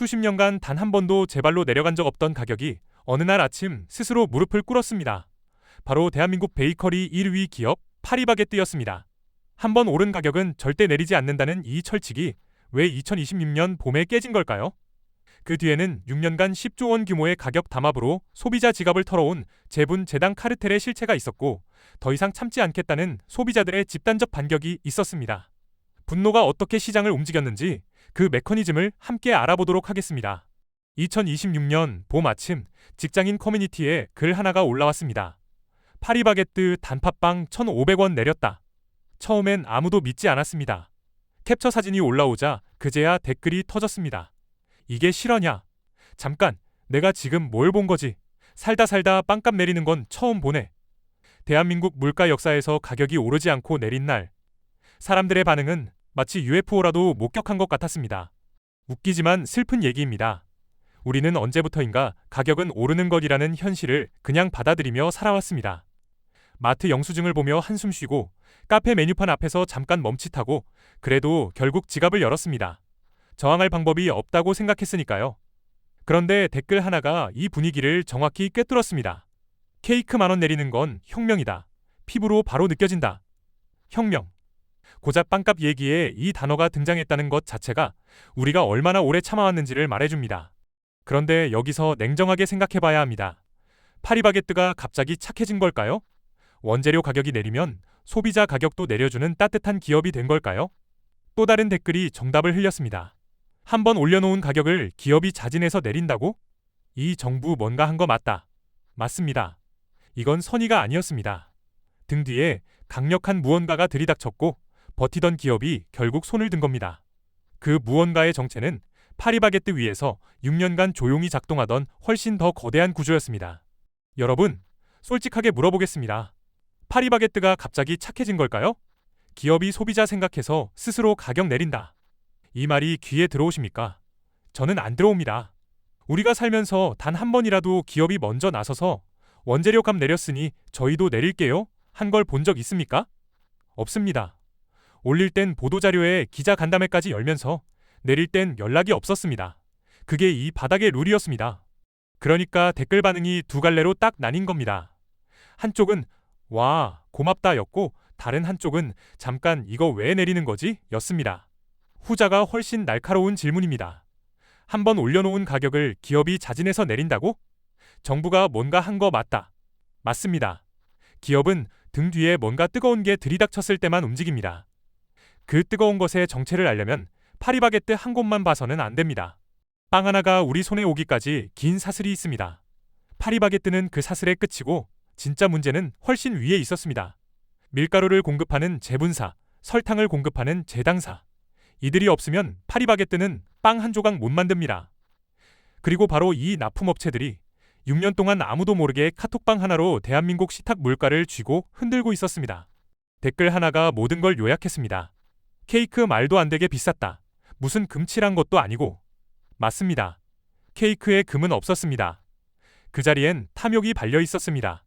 수십 년간 단 한 번도 제 발로 내려간 적 없던 가격이 어느 날 아침 스스로 무릎을 꿇었습니다. 바로 대한민국 베이커리 1위 기업 파리바게뜨였습니다. 한 번 오른 가격은 절대 내리지 않는다는 이 철칙이 왜 2026년 봄에 깨진 걸까요? 그 뒤에는 6년간 10조 원 규모의 가격 담합으로 소비자 지갑을 털어온 재분 재당 카르텔의 실체가 있었고, 더 이상 참지 않겠다는 소비자들의 집단적 반격이 있었습니다. 분노가 어떻게 시장을 움직였는지 그 메커니즘을 함께 알아보도록 하겠습니다. 2026년 봄 아침 직장인 커뮤니티에 글 하나가 올라왔습니다. 파리바게뜨 단팥빵 1,500원 내렸다. 처음엔 아무도 믿지 않았습니다. 캡처 사진이 올라오자 그제야 댓글이 터졌습니다. 이게 실화냐? 잠깐, 내가 지금 뭘 본 거지? 살다 빵값 내리는 건 처음 보네. 대한민국 물가 역사에서 가격이 오르지 않고 내린 날, 사람들의 반응은 마치 UFO라도 목격한 것 같았습니다. 웃기지만 슬픈 얘기입니다. 우리는 언제부터인가 가격은 오르는 것이라는 현실을 그냥 받아들이며 살아왔습니다. 마트 영수증을 보며 한숨 쉬고 카페 메뉴판 앞에서 잠깐 멈칫하고 그래도 결국 지갑을 열었습니다. 저항할 방법이 없다고 생각했으니까요. 그런데 댓글 하나가 이 분위기를 정확히 꿰뚫었습니다. 케이크 10,000원 내리는 건 혁명이다. 피부로 바로 느껴진다. 혁명. 고작 빵값 얘기에 이 단어가 등장했다는 것 자체가 우리가 얼마나 오래 참아왔는지를 말해줍니다. 그런데 여기서 냉정하게 생각해봐야 합니다. 파리바게뜨가 갑자기 착해진 걸까요? 원재료 가격이 내리면 소비자 가격도 내려주는 따뜻한 기업이 된 걸까요? 또 다른 댓글이 정답을 흘렸습니다. 한번 올려놓은 가격을 기업이 자진해서 내린다고? 이 정부 뭔가 한 거 맞다. 맞습니다. 이건 선의가 아니었습니다. 등 뒤에 강력한 무언가가 들이닥쳤고 버티던 기업이 결국 손을 든 겁니다. 그 무언가의 정체는 파리바게뜨 위에서 6년간 조용히 작동하던 훨씬 더 거대한 구조였습니다. 여러분, 솔직하게 물어보겠습니다. 파리바게뜨가 갑자기 착해진 걸까요? 기업이 소비자 생각해서 스스로 가격 내린다. 이 말이 귀에 들어오십니까? 저는 안 들어옵니다. 우리가 살면서 단 한 번이라도 기업이 먼저 나서서 원재료 값 내렸으니 저희도 내릴게요 한 걸 본 적 있습니까? 없습니다. 올릴 땐 보도자료에 기자 간담회까지 열면서 내릴 땐 연락이 없었습니다. 그게 이 바닥의 룰이었습니다. 그러니까 댓글 반응이 두 갈래로 딱 나뉜 겁니다. 한쪽은 와, 고맙다 였고 다른 한쪽은 잠깐 이거 왜 내리는 거지? 였습니다. 후자가 훨씬 날카로운 질문입니다. 한번 올려놓은 가격을 기업이 자진해서 내린다고? 정부가 뭔가 한 거 맞다. 맞습니다. 기업은 등 뒤에 뭔가 뜨거운 게 들이닥쳤을 때만 움직입니다. 그 뜨거운 것의 정체를 알려면 파리바게뜨 한 곳만 봐서는 안 됩니다. 빵 하나가 우리 손에 오기까지 긴 사슬이 있습니다. 파리바게뜨는 그 사슬의 끝이고 진짜 문제는 훨씬 위에 있었습니다. 밀가루를 공급하는 제분사, 설탕을 공급하는 제당사. 이들이 없으면 파리바게뜨는 빵 한 조각 못 만듭니다. 그리고 바로 이 납품업체들이 6년 동안 아무도 모르게 카톡방 하나로 대한민국 식탁 물가를 쥐고 흔들고 있었습니다. 댓글 하나가 모든 걸 요약했습니다. 케이크 말도 안 되게 비쌌다. 무슨 금칠한 것도 아니고. 맞습니다. 케이크에 금은 없었습니다. 그 자리엔 탐욕이 발려 있었습니다.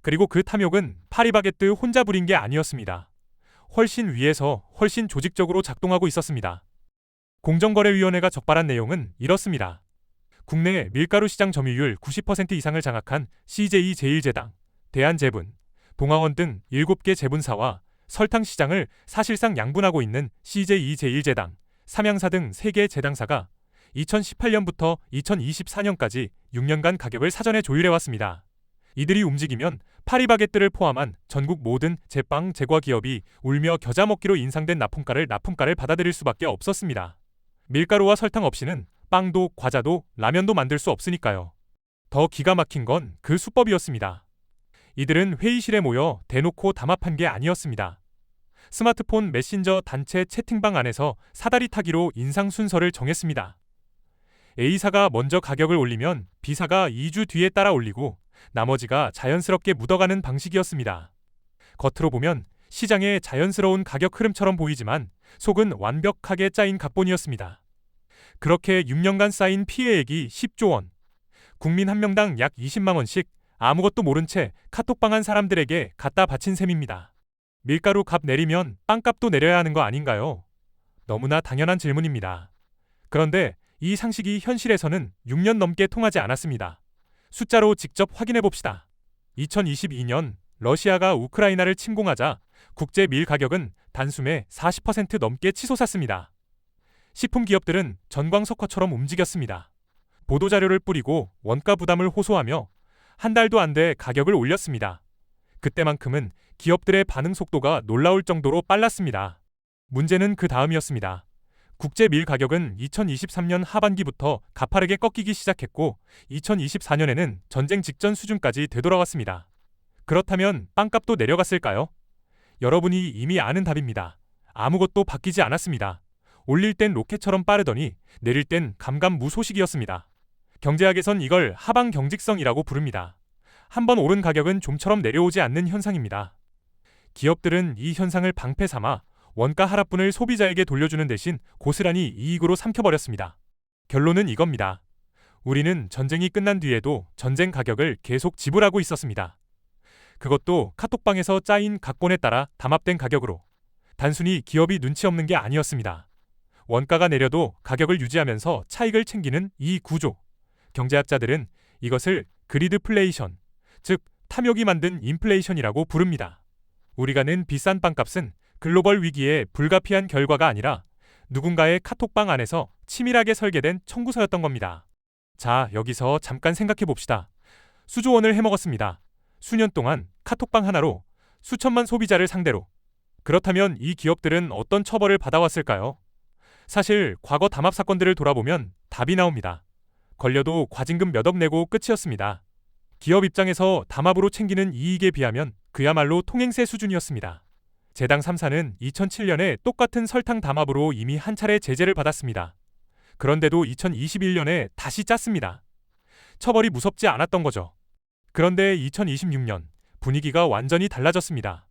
그리고 그 탐욕은 파리바게뜨 혼자 부린 게 아니었습니다. 훨씬 위에서 훨씬 조직적으로 작동하고 있었습니다. 공정거래위원회가 적발한 내용은 이렇습니다. 국내 밀가루 시장 점유율 90% 이상을 장악한 CJ 제1제당, 대한제분, 동아원 등 7개 제분사와 설탕 시장을 사실상 양분하고 있는 CJ 제1제당, 삼양사 등 3개 제당사가 2018년부터 2024년까지 6년간 가격을 사전에 조율해왔습니다. 이들이 움직이면 파리바게뜨를 포함한 전국 모든 제빵 제과 기업이 울며 겨자 먹기로 인상된 납품가를 받아들일 수밖에 없었습니다. 밀가루와 설탕 없이는 빵도 과자도 라면도 만들 수 없으니까요. 더 기가 막힌 건 그 수법이었습니다. 이들은 회의실에 모여 대놓고 담합한 게 아니었습니다. 스마트폰 메신저 단체 채팅방 안에서 사다리 타기로 인상 순서를 정했습니다. A사가 먼저 가격을 올리면 B사가 2주 뒤에 따라 올리고 나머지가 자연스럽게 묻어가는 방식이었습니다. 겉으로 보면 시장의 자연스러운 가격 흐름처럼 보이지만 속은 완벽하게 짜인 각본이었습니다. 그렇게 6년간 쌓인 피해액이 10조 원. 국민 한 명당 약 20만 원씩 아무것도 모른 채 카톡방 한 사람들에게 갖다 바친 셈입니다. 밀가루 값 내리면 빵값도 내려야 하는 거 아닌가요? 너무나 당연한 질문입니다. 그런데 이 상식이 현실에서는 6년 넘게 통하지 않았습니다. 숫자로 직접 확인해 봅시다. 2022년 러시아가 우크라이나를 침공하자 국제 밀 가격은 단숨에 40% 넘게 치솟았습니다. 식품 기업들은 전광석화처럼 움직였습니다. 보도자료를 뿌리고 원가 부담을 호소하며 한 달도 안 돼 가격을 올렸습니다. 그때만큼은 기업들의 반응 속도가 놀라울 정도로 빨랐습니다. 문제는 그 다음이었습니다. 국제 밀 가격은 2023년 하반기부터 가파르게 꺾이기 시작했고 2024년에는 전쟁 직전 수준까지 되돌아왔습니다. 그렇다면 빵값도 내려갔을까요? 여러분이 이미 아는 답입니다. 아무것도 바뀌지 않았습니다. 올릴 땐 로켓처럼 빠르더니 내릴 땐 감감무소식이었습니다. 경제학에선 이걸 하방 경직성이라고 부릅니다. 한번 오른 가격은 좀처럼 내려오지 않는 현상입니다. 기업들은 이 현상을 방패 삼아 원가 하락분을 소비자에게 돌려주는 대신 고스란히 이익으로 삼켜버렸습니다. 결론은 이겁니다. 우리는 전쟁이 끝난 뒤에도 전쟁 가격을 계속 지불하고 있었습니다. 그것도 카톡방에서 짜인 각본에 따라 담합된 가격으로. 단순히 기업이 눈치 없는 게 아니었습니다. 원가가 내려도 가격을 유지하면서 차익을 챙기는 이 구조. 경제학자들은 이것을 그리드플레이션, 즉 탐욕이 만든 인플레이션이라고 부릅니다. 우리가 낸 비싼 빵값은 글로벌 위기의 불가피한 결과가 아니라 누군가의 카톡방 안에서 치밀하게 설계된 청구서였던 겁니다. 자, 여기서 잠깐 생각해 봅시다. 수조 원을 해먹었습니다. 수년 동안 카톡방 하나로 수천만 소비자를 상대로. 그렇다면 이 기업들은 어떤 처벌을 받아왔을까요? 사실 과거 담합 사건들을 돌아보면 답이 나옵니다. 걸려도 과징금 몇 억 내고 끝이었습니다. 기업 입장에서 담합으로 챙기는 이익에 비하면 그야말로 통행세 수준이었습니다. 제당 3사는 2007년에 똑같은 설탕 담합으로 이미 한 차례 제재를 받았습니다. 그런데도 2021년에 다시 짰습니다. 처벌이 무섭지 않았던 거죠. 그런데 2026년 분위기가 완전히 달라졌습니다.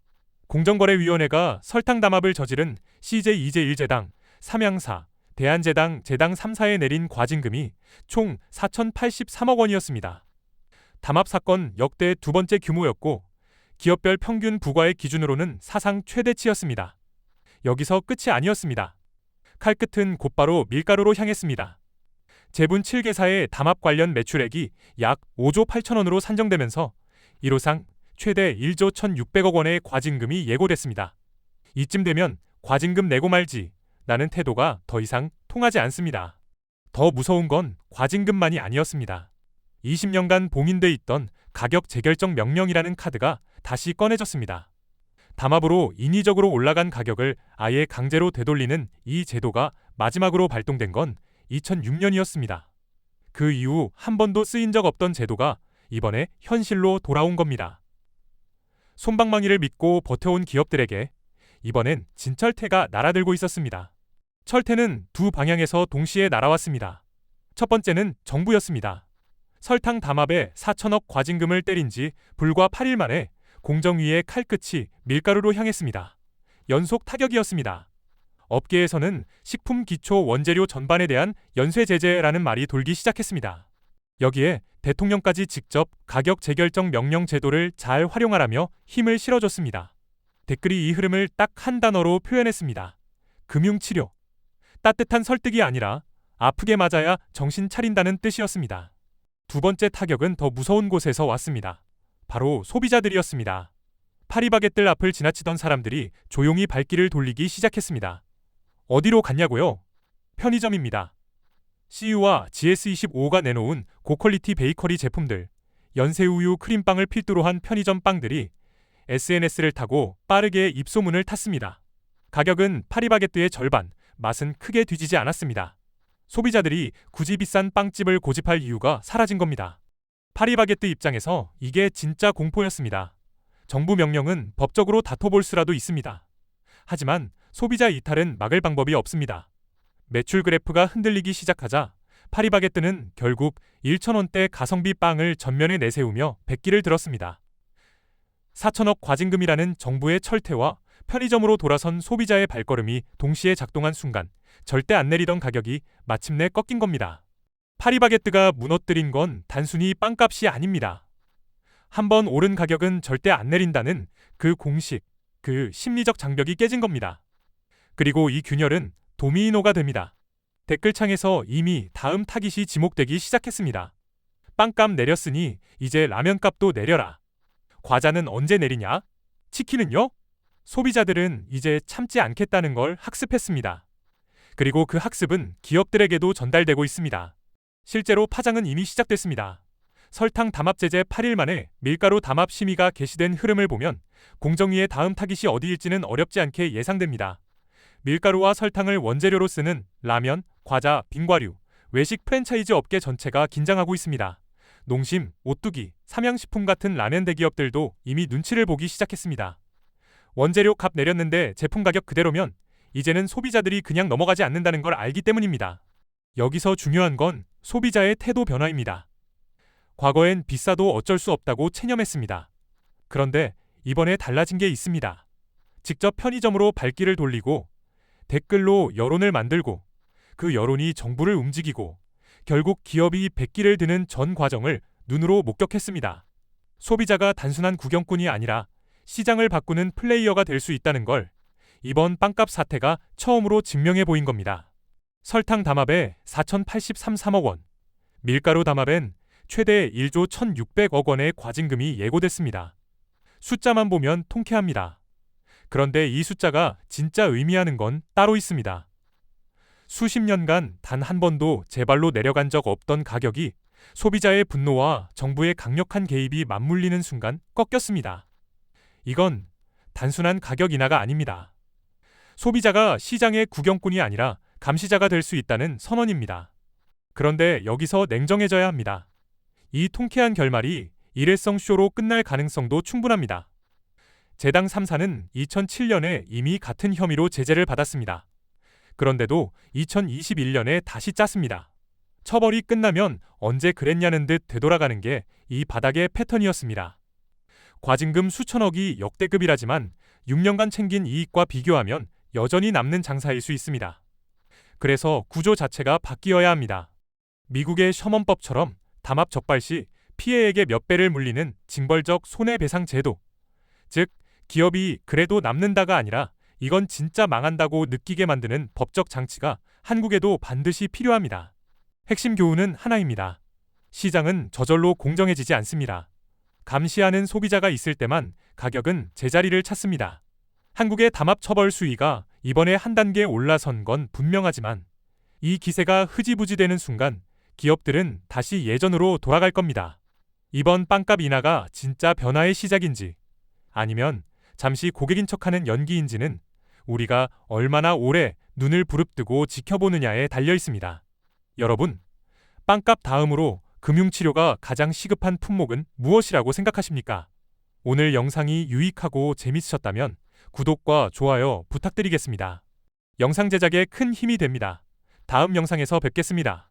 공정거래위원회가 설탕 담합을 저지른 CJ, EJ 1제당, 삼양사, 대한제당, 제당 3사에 내린 과징금이 총 4,083억 원이었습니다. 담합 사건 역대 두 번째 규모였고 기업별 평균 부과액 기준으로는 사상 최대치였습니다. 여기서 끝이 아니었습니다. 칼끝은 곧바로 밀가루로 향했습니다. 제분 7개사의 담합 관련 매출액이 약 5조 8천 원으로 산정되면서 1호상 최대 1조 1,600억 원의 과징금이 예고됐습니다. 이쯤 되면 과징금 내고 말지 라는 태도가 더 이상 통하지 않습니다. 더 무서운 건 과징금만이 아니었습니다. 20년간 봉인돼 있던 가격 재결정 명령이라는 카드가 다시 꺼내졌습니다. 담합으로 인위적으로 올라간 가격을 아예 강제로 되돌리는 이 제도가 마지막으로 발동된 건 2006년이었습니다. 그 이후 한 번도 쓰인 적 없던 제도가 이번에 현실로 돌아온 겁니다. 솜방망이를 믿고 버텨온 기업들에게 이번엔 진철퇴가 날아들고 있었습니다. 철퇴는 두 방향에서 동시에 날아왔습니다. 첫 번째는 정부였습니다. 설탕 담합에 4천억 과징금을 때린 지 불과 8일 만에 공정위의 칼끝이 밀가루로 향했습니다. 연속 타격이었습니다. 업계에서는 식품 기초 원재료 전반에 대한 연쇄 제재라는 말이 돌기 시작했습니다. 여기에 대통령까지 직접 가격 재결정 명령 제도를 잘 활용하라며 힘을 실어줬습니다. 댓글이 이 흐름을 딱 한 단어로 표현했습니다. 금융치료. 따뜻한 설득이 아니라 아프게 맞아야 정신 차린다는 뜻이었습니다. 두 번째 타격은 더 무서운 곳에서 왔습니다. 바로 소비자들이었습니다. 파리바게뜨 앞을 지나치던 사람들이 조용히 발길을 돌리기 시작했습니다. 어디로 갔냐고요? 편의점입니다. CU와 GS25가 내놓은 고퀄리티 베이커리 제품들, 연새우유 크림빵을 필두로 한 편의점 빵들이 SNS를 타고 빠르게 입소문을 탔습니다. 가격은 파리바게뜨의 절반, 맛은 크게 뒤지지 않았습니다. 소비자들이 굳이 비싼 빵집을 고집할 이유가 사라진 겁니다. 파리바게뜨 입장에서 이게 진짜 공포였습니다. 정부 명령은 법적으로 다퉈볼 수라도 있습니다. 하지만 소비자 이탈은 막을 방법이 없습니다. 매출 그래프가 흔들리기 시작하자 파리바게뜨는 결국 1,000원대 가성비 빵을 전면에 내세우며 백기를 들었습니다. 4천억 과징금이라는 정부의 철퇴와 편의점으로 돌아선 소비자의 발걸음이 동시에 작동한 순간 절대 안 내리던 가격이 마침내 꺾인 겁니다. 파리바게뜨가 무너뜨린 건 단순히 빵값이 아닙니다. 한번 오른 가격은 절대 안 내린다는 그 공식, 그 심리적 장벽이 깨진 겁니다. 그리고 이 균열은 도미노가 됩니다. 댓글창에서 이미 다음 타깃이 지목되기 시작했습니다. 빵값 내렸으니 이제 라면값도 내려라. 과자는 언제 내리냐? 치킨은요? 소비자들은 이제 참지 않겠다는 걸 학습했습니다. 그리고 그 학습은 기업들에게도 전달되고 있습니다. 실제로 파장은 이미 시작됐습니다. 설탕 담합 제재 8일 만에 밀가루 담합 심의가 개시된 흐름을 보면 공정위의 다음 타깃이 어디일지는 어렵지 않게 예상됩니다. 밀가루와 설탕을 원재료로 쓰는 라면, 과자, 빙과류, 외식 프랜차이즈 업계 전체가 긴장하고 있습니다. 농심, 오뚜기, 삼양식품 같은 라면 대기업들도 이미 눈치를 보기 시작했습니다. 원재료 값 내렸는데 제품 가격 그대로면 이제는 소비자들이 그냥 넘어가지 않는다는 걸 알기 때문입니다. 여기서 중요한 건 소비자의 태도 변화입니다. 과거엔 비싸도 어쩔 수 없다고 체념했습니다. 그런데 이번에 달라진 게 있습니다. 직접 편의점으로 발길을 돌리고 댓글로 여론을 만들고 그 여론이 정부를 움직이고 결국 기업이 백기를 드는 전 과정을 눈으로 목격했습니다. 소비자가 단순한 구경꾼이 아니라 시장을 바꾸는 플레이어가 될 수 있다는 걸 이번 빵값 사태가 처음으로 증명해 보인 겁니다. 설탕 담합에 4,083억 원, 밀가루 담합엔 최대 1조 1,600억 원의 과징금이 예고됐습니다. 숫자만 보면 통쾌합니다. 그런데 이 숫자가 진짜 의미하는 건 따로 있습니다. 수십 년간 단 한 번도 제발로 내려간 적 없던 가격이 소비자의 분노와 정부의 강력한 개입이 맞물리는 순간 꺾였습니다. 이건 단순한 가격 인하가 아닙니다. 소비자가 시장의 구경꾼이 아니라 감시자가 될 수 있다는 선언입니다. 그런데 여기서 냉정해져야 합니다. 이 통쾌한 결말이 일회성 쇼로 끝날 가능성도 충분합니다. 제당 3사는 2007년에 이미 같은 혐의로 제재를 받았습니다. 그런데도 2021년에 다시 짰습니다. 처벌이 끝나면 언제 그랬냐는 듯 되돌아가는 게 이 바닥의 패턴이었습니다. 과징금 수천억이 역대급이라지만 6년간 챙긴 이익과 비교하면 여전히 남는 장사일 수 있습니다. 그래서 구조 자체가 바뀌어야 합니다. 미국의 셔먼법처럼 담합 적발 시 피해액의 몇 배를 물리는 징벌적 손해배상 제도, 즉 기업이 그래도 남는다가 아니라 이건 진짜 망한다고 느끼게 만드는 법적 장치가 한국에도 반드시 필요합니다. 핵심 교훈은 하나입니다. 시장은 저절로 공정해지지 않습니다. 감시하는 소비자가 있을 때만 가격은 제자리를 찾습니다. 한국의 담합 처벌 수위가 이번에 한 단계 올라선 건 분명하지만 이 기세가 흐지부지되는 순간 기업들은 다시 예전으로 돌아갈 겁니다. 이번 빵값 인하가 진짜 변화의 시작인지 아니면 잠시 고객인 척하는 연기인지는 우리가 얼마나 오래 눈을 부릅뜨고 지켜보느냐에 달려 있습니다. 여러분, 빵값 다음으로 금융치료가 가장 시급한 품목은 무엇이라고 생각하십니까? 오늘 영상이 유익하고 재밌으셨다면 구독과 좋아요 부탁드리겠습니다. 영상 제작에 큰 힘이 됩니다. 다음 영상에서 뵙겠습니다.